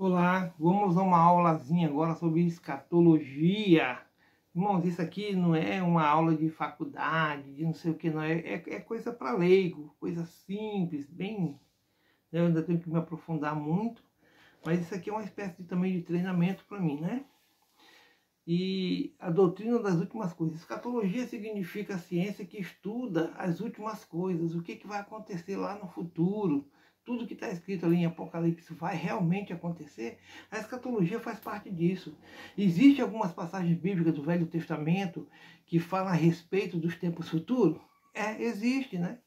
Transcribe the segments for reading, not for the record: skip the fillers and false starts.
Olá, vamos a uma aulazinha agora sobre escatologia. Irmãos, isso aqui não é uma aula de faculdade, de não sei o que, não. É coisa para leigo, coisa simples, bem... Eu ainda tenho que me aprofundar muito, mas isso aqui é uma espécie também de treinamento para mim, né? E a doutrina das últimas coisas. Escatologia significa a ciência que estuda as últimas coisas, o que vai acontecer lá no futuro. Tudo que está escrito ali em Apocalipse vai realmente acontecer? A escatologia faz parte disso. Existem algumas passagens bíblicas do Velho Testamento que falam a respeito dos tempos futuros? Existe, né?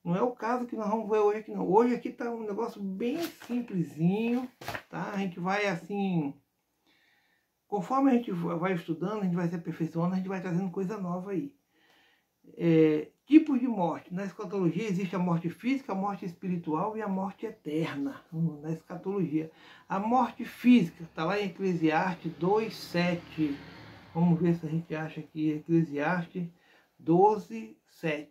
Não é o caso que nós vamos ver hoje aqui, não. Hoje aqui está um negócio bem simplesinho, tá? A gente vai assim... Conforme a gente vai estudando, a gente vai se aperfeiçoando, a gente vai trazendo coisa nova aí. Tipos de morte. Na escatologia existe a morte física, a morte espiritual e a morte eterna. Na escatologia. A morte física está lá em Eclesiastes 2:7. Vamos ver se a gente acha aqui. Eclesiastes 12:7.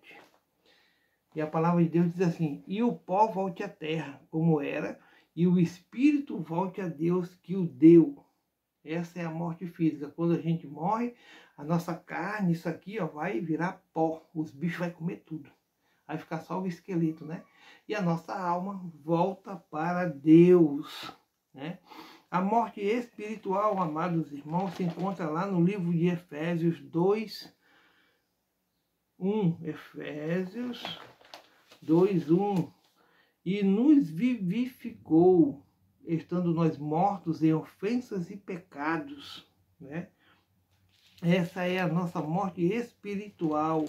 E a palavra de Deus diz assim: e o pó volte à terra, como era, e o espírito volte a Deus que o deu. Essa é a morte física. Quando a gente morre, a nossa carne, isso aqui, ó, vai virar pó. Os bichos vão comer tudo. Vai ficar só o esqueleto, né? E a nossa alma volta para Deus, né? A morte espiritual, amados irmãos, se encontra lá no livro de Efésios 2:1. Efésios 2:1. E nos vivificou, estando nós mortos em ofensas e pecados, né? Essa é a nossa morte espiritual.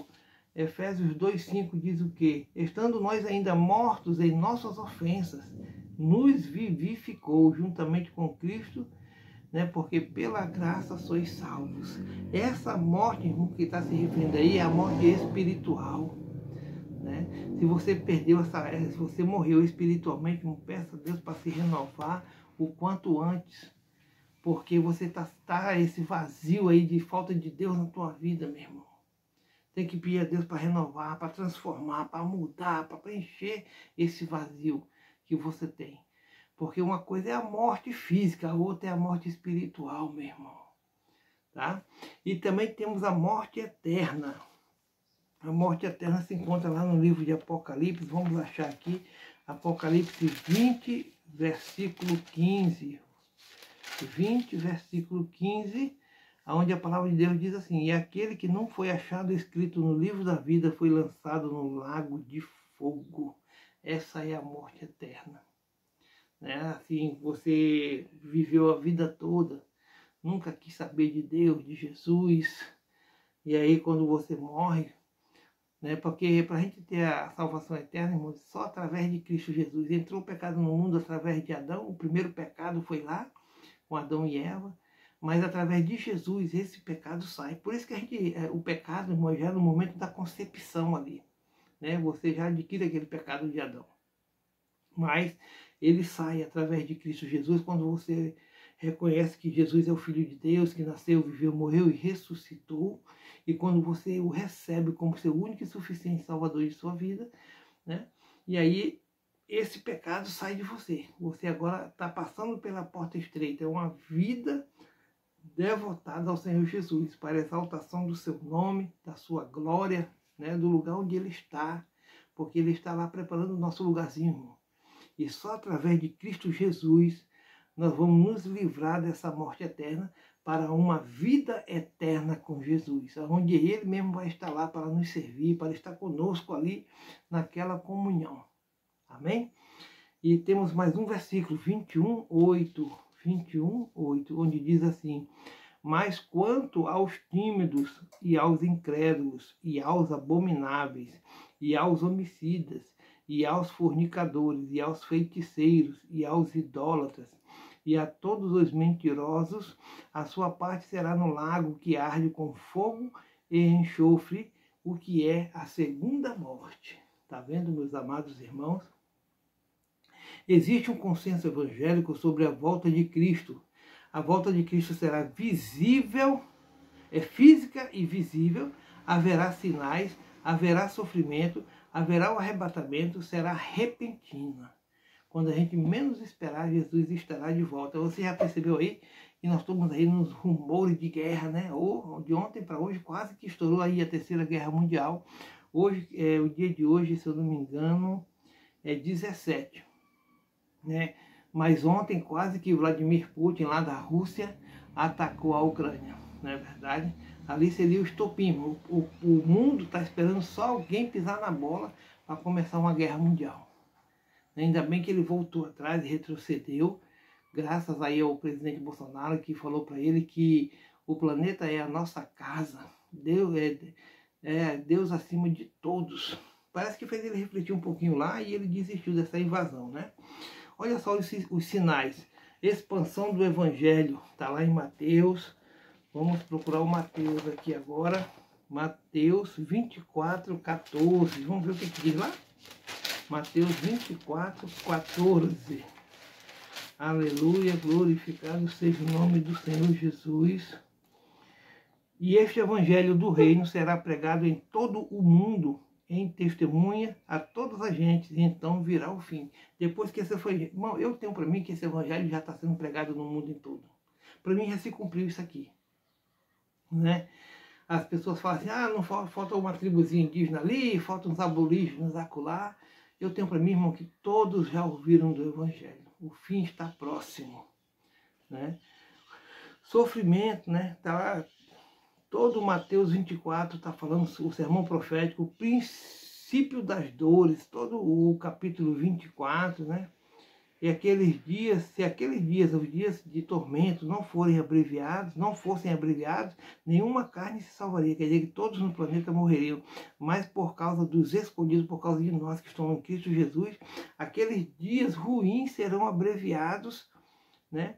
Efésios 2:5 diz o quê? Estando nós ainda mortos em nossas ofensas, nos vivificou juntamente com Cristo, né? Porque pela graça sois salvos. Essa morte, irmão, que está se referindo aí, é a morte espiritual. Né? Se você perdeu se você morreu espiritualmente, não peça a Deus para se renovar o quanto antes, porque você tá esse vazio aí de falta de Deus na tua vida, meu irmão. Tem que pedir a Deus para renovar, para transformar, para mudar, para preencher esse vazio que você tem. Porque uma coisa é a morte física, a outra é a morte espiritual, meu irmão. Tá? E também temos a morte eterna. A morte eterna se encontra lá no livro de Apocalipse. Vamos achar aqui. Apocalipse 20, versículo 15. 20, versículo 15. Onde a palavra de Deus diz assim: e aquele que não foi achado escrito no livro da vida foi lançado no lago de fogo. Essa é a morte eterna. Né? Assim, você viveu a vida toda, nunca quis saber de Deus, de Jesus. E aí quando você morre, né? Porque para a gente ter a salvação eterna, irmãos, só através de Cristo Jesus. Entrou o pecado no mundo através de Adão. O primeiro pecado foi lá, com Adão e Eva. Mas através de Jesus, esse pecado sai. Por isso que o pecado, irmão, já é no momento da concepção ali. Né? Você já adquire aquele pecado de Adão. Mas ele sai através de Cristo Jesus quando você reconhece que Jesus é o Filho de Deus, que nasceu, viveu, morreu e ressuscitou. E quando você o recebe como seu único e suficiente Salvador de sua vida, né? E aí esse pecado sai de você. Você agora está passando pela porta estreita. É uma vida devotada ao Senhor Jesus, para a exaltação do seu nome, da sua glória, né? Do lugar onde Ele está, porque Ele está lá preparando o nosso lugarzinho, irmão. E só através de Cristo Jesus nós vamos nos livrar dessa morte eterna para uma vida eterna com Jesus, onde Ele mesmo vai estar lá para nos servir, para estar conosco ali naquela comunhão. Amém? E temos mais um versículo, 21:8, onde diz assim: mas quanto aos tímidos e aos incrédulos e aos abomináveis e aos homicidas e aos fornicadores e aos feiticeiros e aos idólatras e a todos os mentirosos, a sua parte será no lago que arde com fogo e enxofre, o que é a segunda morte. Está vendo, meus amados irmãos? Existe um consenso evangélico sobre a volta de Cristo. A volta de Cristo será visível, física e visível, haverá sinais, haverá sofrimento, haverá o arrebatamento, será repentina. Quando a gente menos esperar, Jesus estará de volta. Você já percebeu aí que nós estamos aí nos rumores de guerra, né? Ou de ontem para hoje quase que estourou aí a Terceira Guerra Mundial. Hoje, o dia de hoje, se eu não me engano, é 17, né? Mas ontem quase que Vladimir Putin lá da Rússia atacou a Ucrânia, não é verdade? Ali seria o estopim. O mundo está esperando só alguém pisar na bola para começar uma guerra mundial. Ainda bem que ele voltou atrás e retrocedeu, graças aí ao presidente Bolsonaro, que falou para ele que o planeta é a nossa casa, Deus é Deus acima de todos. Parece que fez ele refletir um pouquinho lá e ele desistiu dessa invasão, né? Olha só os sinais. Expansão do Evangelho, está lá em Mateus. Vamos procurar o Mateus aqui agora. Mateus 24, 14. Vamos ver o que diz lá? Mateus 24, 14. Aleluia, glorificado seja o nome do Senhor Jesus. E este evangelho do reino será pregado em todo o mundo, em testemunha a todas as gentes, e então virá o fim. Depois que esse foi... Irmão, eu tenho para mim que esse evangelho já está sendo pregado no mundo em todo. Para mim já se cumpriu isso aqui, né? As pessoas falam assim, não falta uma tribuzinha indígena ali, falta uns aborígenes acolá. Eu tenho para mim, irmão, que todos já ouviram do Evangelho. O fim está próximo, né? Sofrimento, né? Tá lá, todo Mateus 24 está falando o sermão profético, o princípio das dores, todo o capítulo 24, né? E aqueles dias, se aqueles dias, os dias de tormento não fossem abreviados, nenhuma carne se salvaria. Quer dizer que todos no planeta morreriam. Mas por causa dos escolhidos, por causa de nós que estamos em Cristo Jesus, aqueles dias ruins serão abreviados, né?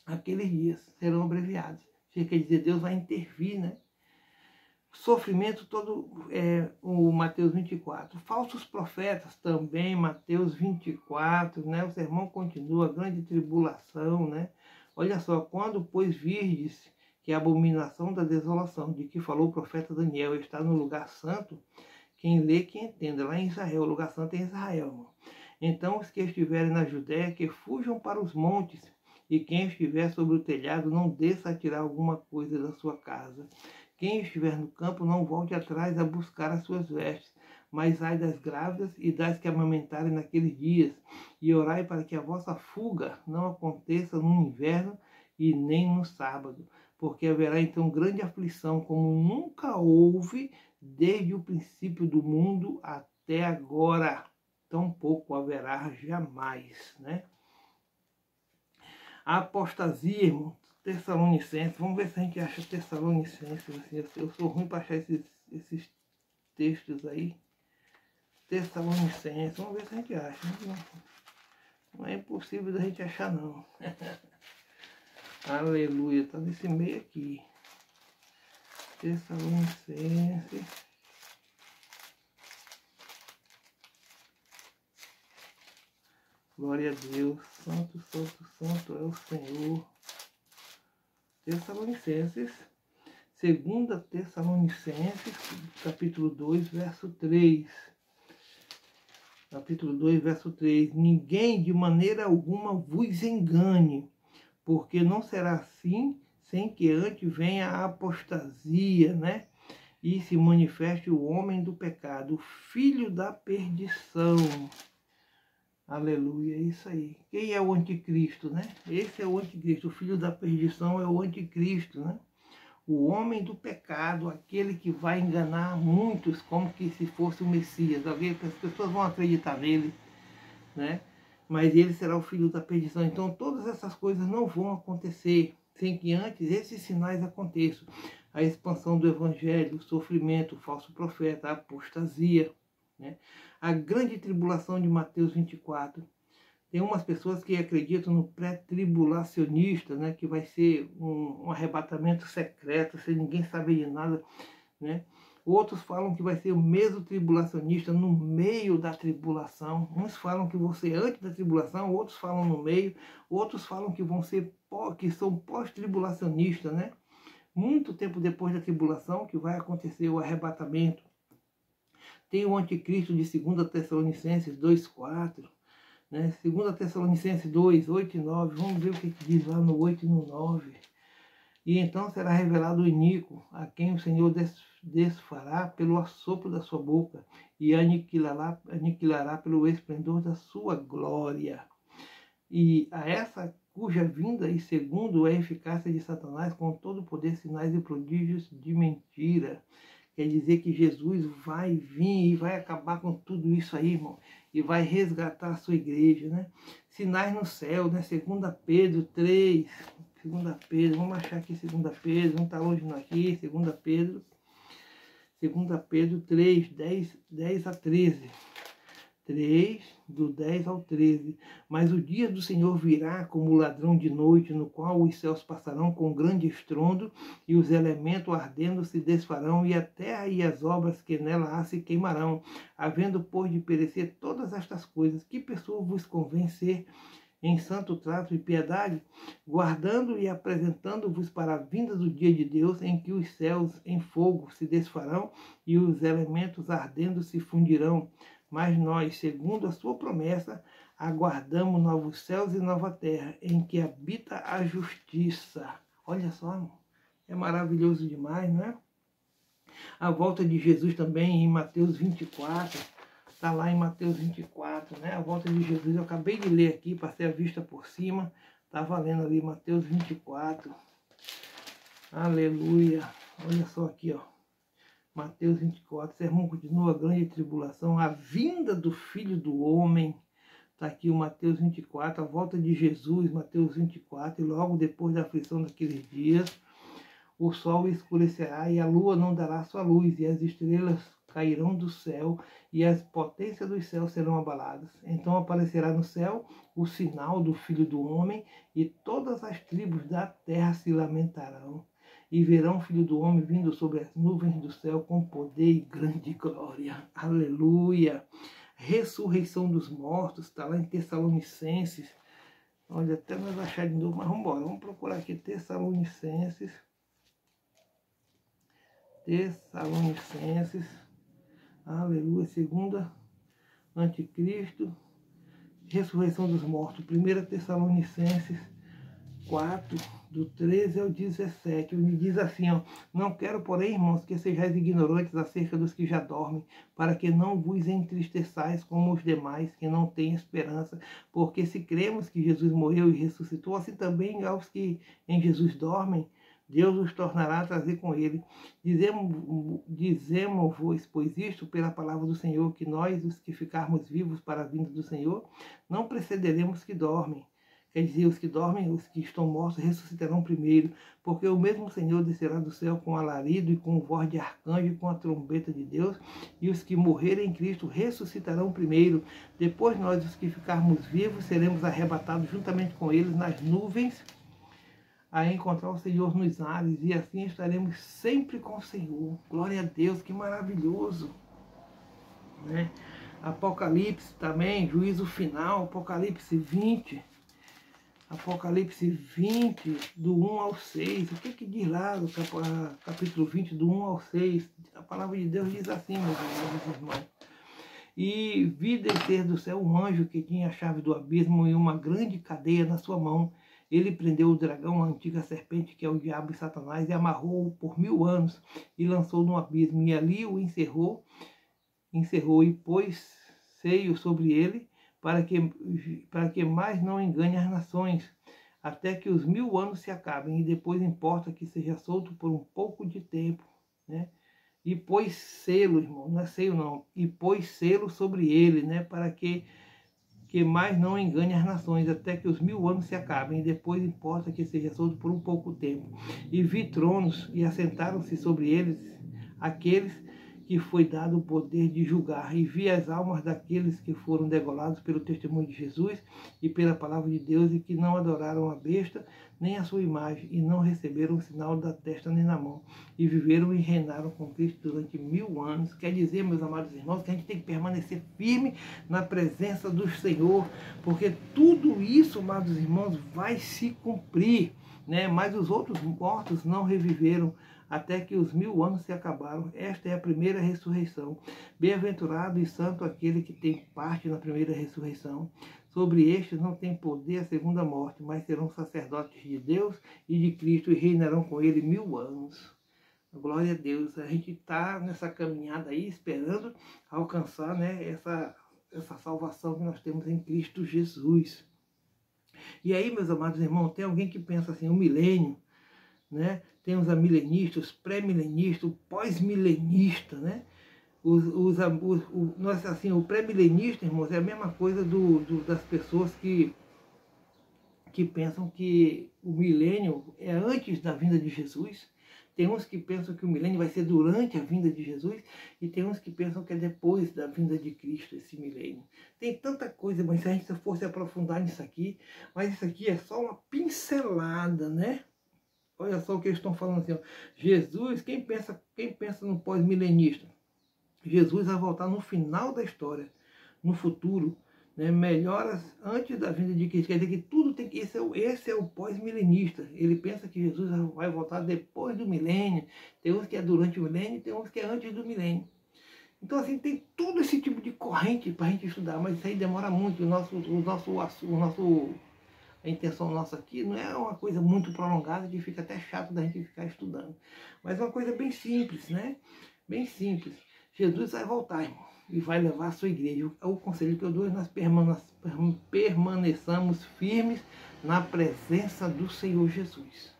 Aqueles dias serão abreviados. Quer dizer, Deus vai intervir, né? Sofrimento todo, o Mateus 24. Falsos profetas também, Mateus 24, né? O sermão continua, grande tribulação, né? Olha só, quando, pois, virdes que a abominação da desolação, de que falou o profeta Daniel, está no lugar santo, quem lê, que entenda. Lá em Israel, o lugar santo é Israel, irmão. Então, os que estiverem na Judéia, que fujam para os montes, e quem estiver sobre o telhado, não desça a tirar alguma coisa da sua casa. Quem estiver no campo, não volte atrás a buscar as suas vestes, mas ai das grávidas e das que amamentarem naqueles dias, e orai para que a vossa fuga não aconteça no inverno e nem no sábado, porque haverá então grande aflição, como nunca houve desde o princípio do mundo até agora, tampouco haverá jamais, né? A apostasia, irmão, Tessalonicenses, vamos ver se a gente acha Tessalonicenses, assim, eu sou ruim para achar esses textos aí, Tessalonicenses, vamos ver se a gente acha, não é impossível da gente achar não, aleluia, tá nesse meio aqui, Tessalonicenses, glória a Deus, santo, santo, santo é o Senhor. Tessalonicenses, 2 Tessalonicenses, capítulo 2, verso 3. Capítulo 2, verso 3. Ninguém de maneira alguma vos engane, porque não será assim sem que antes venha a apostasia, né? E se manifeste o homem do pecado, o filho da perdição. Aleluia, é isso aí. Quem é o anticristo, né? Esse é o anticristo, o filho da perdição é o anticristo, né? O homem do pecado, aquele que vai enganar muitos como que se fosse o Messias. As pessoas vão acreditar nele, né? Mas ele será o filho da perdição. Então todas essas coisas não vão acontecer sem que antes esses sinais aconteçam. A expansão do evangelho, o sofrimento, o falso profeta, a apostasia, né? A grande tribulação de Mateus 24. Tem umas pessoas que acreditam no pré-tribulacionista, né? Que vai ser um arrebatamento secreto, sem ninguém saber de nada, né? Outros falam que vai ser o mesmo tribulacionista no meio da tribulação. Uns falam que vão ser antes da tribulação, outros falam no meio, outros falam que vão ser que são pós-tribulacionistas, né? Muito tempo depois da tribulação que vai acontecer o arrebatamento. Tem o anticristo de 2 Tessalonicenses 2,4, né? 2 Tessalonicenses 2, 8 e 9, vamos ver o que diz lá no 8 e no 9. E então será revelado o iníquo, a quem o Senhor desfará pelo assopro da sua boca, e aniquilará pelo esplendor da sua glória. E a essa cuja vinda e segundo a eficácia de Satanás, com todo o poder, sinais e prodígios de mentira. Quer dizer que Jesus vai vir e vai acabar com tudo isso aí, irmão, e vai resgatar a sua igreja, né? Sinais no céu, né? 2 Pedro 3, 2 Pedro, vamos achar aqui 2 Pedro, não está longe não aqui, 2 Pedro 3, 10 a 13. 3, do 10 ao 13. Mas o dia do Senhor virá como ladrão de noite, no qual os céus passarão com grande estrondo, e os elementos ardendo se desfarão, e a terra e as obras que nela há se queimarão, havendo por de perecer todas estas coisas. Que pessoa vos convém ser em santo trato e piedade, guardando e apresentando-vos para a vinda do dia de Deus, em que os céus em fogo se desfarão, e os elementos ardendo se fundirão. Mas nós, segundo a sua promessa, aguardamos novos céus e nova terra, em que habita a justiça. Olha só, irmão, é maravilhoso demais, não é? A volta de Jesus também em Mateus 24, está lá em Mateus 24, né? A volta de Jesus, eu acabei de ler aqui, passei a vista por cima, está valendo ali Mateus 24. Aleluia, olha só aqui, ó. Mateus 24, sermão continua, a grande tribulação, a vinda do Filho do Homem. Está aqui o Mateus 24, a volta de Jesus, Mateus 24, e logo depois da aflição daqueles dias, o sol escurecerá e a lua não dará sua luz, e as estrelas cairão do céu, e as potências dos céus serão abaladas. Então aparecerá no céu o sinal do Filho do Homem, e todas as tribos da terra se lamentarão. E verão o Filho do Homem vindo sobre as nuvens do céu com poder e grande glória. Aleluia! Ressurreição dos mortos, está lá em Tessalonicenses. Olha, até nós achar de novo, mas vamos embora. Vamos procurar aqui Tessalonicenses. Aleluia, 2 Anticristo. Ressurreição dos mortos, 1 Tessalonicenses 4, do 13 ao 17, onde diz assim, ó: não quero, porém, irmãos, que sejais ignorantes acerca dos que já dormem, para que não vos entristeçais como os demais, que não têm esperança, porque se cremos que Jesus morreu e ressuscitou, assim também aos que em Jesus dormem, Deus os tornará a trazer com ele. Dizemos-vos, pois isto, pela palavra do Senhor, que nós, os que ficarmos vivos para a vinda do Senhor, não precederemos que dormem. Quer dizer, os que dormem, os que estão mortos, ressuscitarão primeiro, porque o mesmo Senhor descerá do céu com alarido e com voz de arcanjo e com a trombeta de Deus, e os que morrerem em Cristo ressuscitarão primeiro. Depois nós, os que ficarmos vivos, seremos arrebatados juntamente com eles nas nuvens, a encontrar o Senhor nos ares, e assim estaremos sempre com o Senhor. Glória a Deus, que maravilhoso, né? Apocalipse também, juízo final, Apocalipse 20, do 1 ao 6. O que diz lá no capítulo 20, do 1 ao 6? A palavra de Deus diz assim, meus irmãos: e vi descer do céu um anjo que tinha a chave do abismo e uma grande cadeia na sua mão. Ele prendeu o dragão, a antiga serpente, que é o diabo e Satanás, e amarrou-o por 1000 anos, e lançou no abismo, e ali o encerrou e pôs seio sobre ele, para que mais não engane as nações, até que os 1000 anos se acabem, e depois importa que seja solto por um pouco de tempo, né? E pôs selo, irmão, não é seio não, e pôs selo sobre ele, né? Para que mais não engane as nações, até que os 1000 anos se acabem, e depois importa que seja solto por um pouco tempo. E vi tronos, e assentaram-se sobre eles aqueles que foi dado o poder de julgar, e vi as almas daqueles que foram degolados pelo testemunho de Jesus e pela palavra de Deus, e que não adoraram a besta, nem a sua imagem, e não receberam o sinal da testa nem na mão, e viveram e reinaram com Cristo durante 1000 anos. Quer dizer, meus amados irmãos, que a gente tem que permanecer firme na presença do Senhor, porque tudo isso, amados irmãos, vai se cumprir, né? Mas os outros mortos não reviveram, até que os 1000 anos se acabaram. Esta é a primeira ressurreição. Bem-aventurado e santo aquele que tem parte na primeira ressurreição. Sobre estes não tem poder a segunda morte, mas serão sacerdotes de Deus e de Cristo e reinarão com ele 1000 anos. Glória a Deus. A gente está nessa caminhada aí, esperando alcançar, né, essa salvação que nós temos em Cristo Jesus. E aí, meus amados irmãos, tem alguém que pensa assim, o milênio, né? Tem os amilenistas, os pré-milenistas, o pós-milenista, né? Nós, assim, o pré-milenista, irmãos, é a mesma coisa das pessoas que pensam que o milênio é antes da vinda de Jesus. Tem uns que pensam que o milênio vai ser durante a vinda de Jesus e tem uns que pensam que é depois da vinda de Cristo esse milênio. Tem tanta coisa, mas se a gente fosse aprofundar nisso aqui, mas isso aqui é só uma pincelada, né? Olha só o que eles estão falando assim, ó. Jesus, quem pensa no pós-milenista? Jesus vai voltar no final da história, no futuro, né? Melhoras antes da vinda de Cristo. Quer dizer que tudo tem que... Esse é o pós-milenista. Ele pensa que Jesus vai voltar depois do milênio. Tem uns que é durante o milênio, tem uns que é antes do milênio. Então, assim, tem todo esse tipo de corrente para a gente estudar, mas isso aí demora muito. A intenção nossa aqui não é uma coisa muito prolongada que fica até chato da gente ficar estudando. Mas é uma coisa bem simples, né? Bem simples. Jesus vai voltar, irmão, e vai levar a sua igreja. O conselho que eu dou é nós permaneçamos firmes na presença do Senhor Jesus.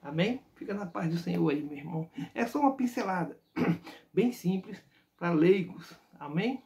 Amém? Fica na paz do Senhor aí, meu irmão. É só uma pincelada, bem simples, para leigos. Amém?